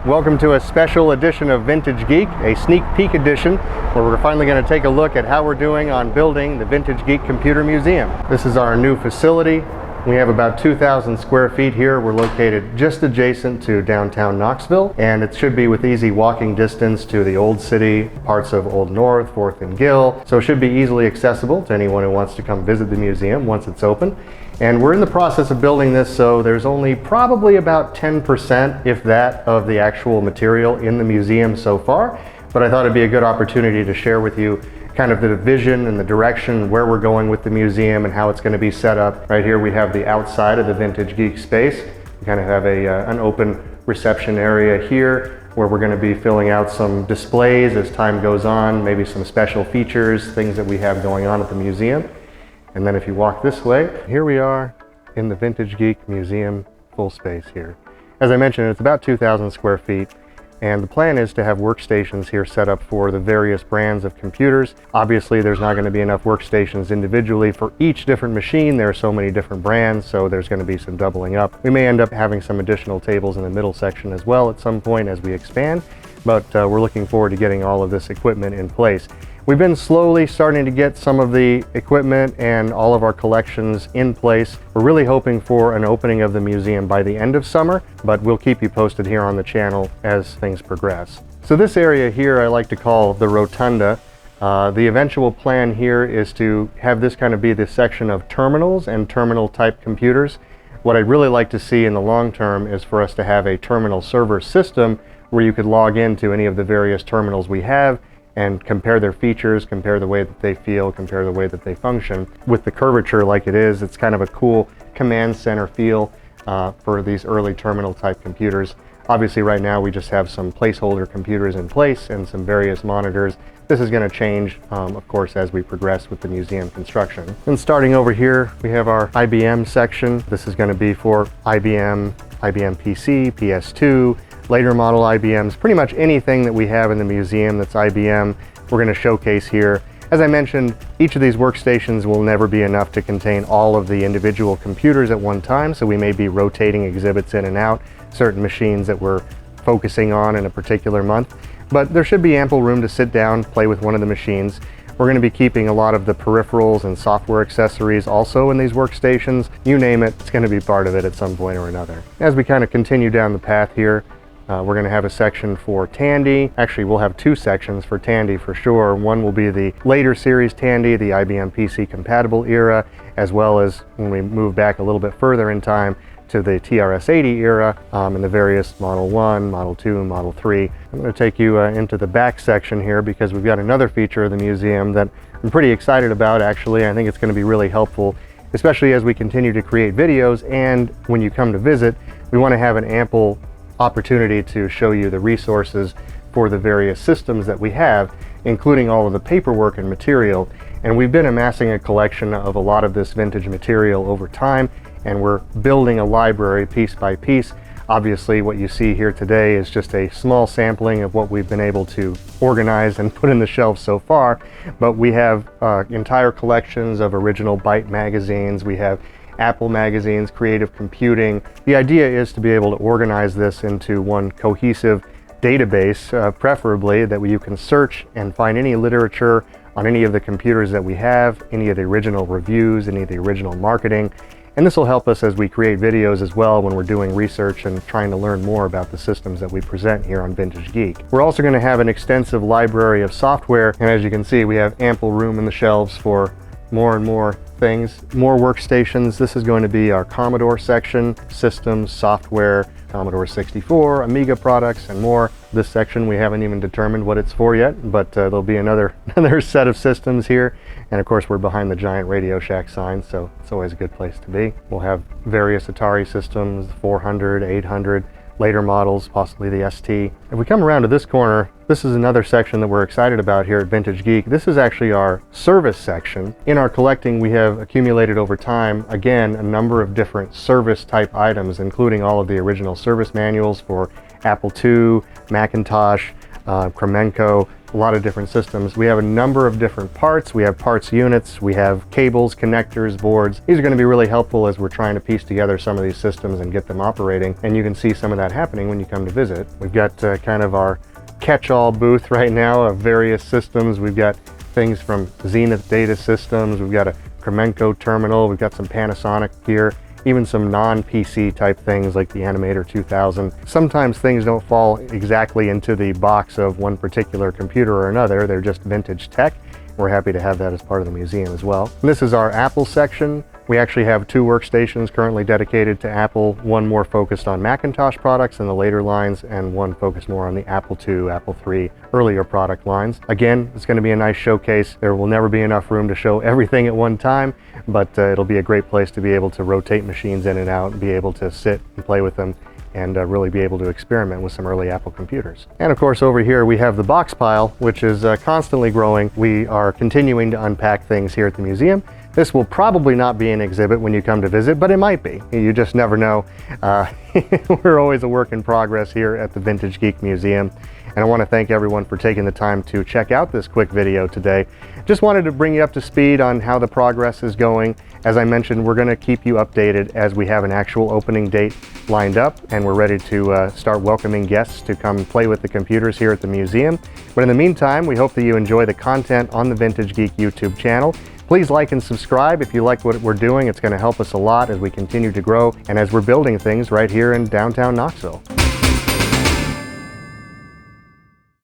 Welcome to a special edition of Vintage Geek, a sneak peek edition where we're finally going to take a look at how we're doing on building the Vintage Geek Computer Museum. This is our new facility. We have about 2,000 square feet here. We're located just adjacent to downtown Knoxville, and it should be with easy walking distance to the Old City, parts of Old North, 4th and Gill, so it should be easily accessible to anyone who wants to come visit the museum once it's open. And we're in the process of building this, so there's only probably about 10%, if that, of the actual material in the museum so far. But I thought it'd be a good opportunity to share with you kind of the vision and the direction where we're going with the museum and how it's going to be set up. Right here we have the outside of the Vintage Geek space. We kind of have an open reception area here where we're going to be filling out some displays as time goes on, maybe some special features, things that we have going on at the museum. And then if you walk this way, here we are in the Vintage Geek Museum full space here. As I mentioned, it's about 2,000 square feet, and the plan is to have workstations here set up for the various brands of computers. Obviously, there's not going to be enough workstations individually for each different machine. There are so many different brands, so there's going to be some doubling up. We may end up having some additional tables in the middle section as well at some point as we expand, but we're looking forward to getting all of this equipment in place. We've been slowly starting to get some of the equipment and all of our collections in place. We're really hoping for an opening of the museum by the end of summer, but we'll keep you posted here on the channel as things progress. So this area here I like to call the rotunda. The eventual plan here is to have this kind of be the section of terminals and terminal type computers. What I'd really like to see in the long term is for us to have a terminal server system where you could log into any of the various terminals we have and compare their features, compare the way that they feel, compare the way that they function. With the curvature like it is, it's kind of a cool command center feel for these early terminal type computers. Obviously right now we just have some placeholder computers in place and some various monitors. This is going to change, of course, as we progress with the museum construction. And starting over here, we have our IBM section. This is going to be for IBM, IBM PC, PS2, later model IBMs, pretty much anything that we have in the museum that's IBM, we're going to showcase here. As I mentioned, each of these workstations will never be enough to contain all of the individual computers at one time, so we may be rotating exhibits in and out, certain machines that we're focusing on in a particular month. But there should be ample room to sit down, play with one of the machines. We're going to be keeping a lot of the peripherals and software accessories also in these workstations. You name it, it's going to be part of it at some point or another. As we kind of continue down the path here, we're going to have a section for Tandy. Actually, we'll have two sections for Tandy for sure. One will be the later series Tandy, the IBM PC compatible era, as well as when we move back a little bit further in time to the TRS-80 era and the various Model 1, Model 2, Model 3. I'm going to take you into the back section here because we've got another feature of the museum that I'm pretty excited about actually. I think it's going to be really helpful, especially as we continue to create videos, and when you come to visit, we want to have an ample opportunity to show you the resources for the various systems that we have, including all of the paperwork and material. And we've been amassing a collection of a lot of this vintage material over time, and we're building a library piece by piece. Obviously, what you see here today is just a small sampling of what we've been able to organize and put in the shelves so far, but we have entire collections of original Byte magazines. We have Apple magazines, creative computing. The idea is to be able to organize this into one cohesive database, preferably that you can search and find any literature on any of the computers that we have, any of the original reviews, any of the original marketing. And this will help us as we create videos as well when we're doing research and trying to learn more about the systems that we present here on Vintage Geek. We're also going to have an extensive library of software, and as you can see, we have ample room in the shelves for more and more things, more workstations. This is going to be our Commodore section, systems, software, Commodore 64, Amiga products, and more. This section we haven't even determined what it's for yet, but there'll be another set of systems here. And of course, we're behind the giant Radio Shack sign, so it's always a good place to be. We'll have various Atari systems, 400, 800, later models, possibly the ST. If we come around to this corner, this is another section that we're excited about here at Vintage Geek. This is actually our service section. In our collecting, we have accumulated over time, again, a number of different service type items, including all of the original service manuals for Apple II, Macintosh, Kremenko, a lot of different systems. We have a number of different parts. We have parts units, we have cables, connectors, boards. These are going to be really helpful as we're trying to piece together some of these systems and get them operating, and you can see some of that happening when you come to visit. We've got kind of our catch-all booth right now of various systems. We've got things from Zenith Data Systems, we've got a Kremenko terminal, we've got some Panasonic gear, even some non-PC type things like the Animator 2000. Sometimes things don't fall exactly into the box of one particular computer or another, they're just vintage tech. We're happy to have that as part of the museum as well. This is our Apple section. We actually have 2 workstations currently dedicated to Apple, one more focused on Macintosh products in the later lines, and one focused more on the Apple II, Apple III earlier product lines. Again, it's going to be a nice showcase. There will never be enough room to show everything at one time, but it'll be a great place to be able to rotate machines in and out and be able to sit and play with them and really be able to experiment with some early Apple computers. And of course over here we have the box pile, which is constantly growing. We are continuing to unpack things here at the museum. This will probably not be an exhibit when you come to visit, but it might be. You just never know. We're always a work in progress here at the Vintage Geek Museum. And I want to thank everyone for taking the time to check out this quick video today. Just wanted to bring you up to speed on how the progress is going. As I mentioned, we're going to keep you updated as we have an actual opening date lined up, and we're ready to start welcoming guests to come play with the computers here at the museum. But in the meantime, we hope that you enjoy the content on the Vintage Geek YouTube channel. Please like and subscribe if you like what we're doing. It's going to help us a lot as we continue to grow and as we're building things right here in downtown Knoxville.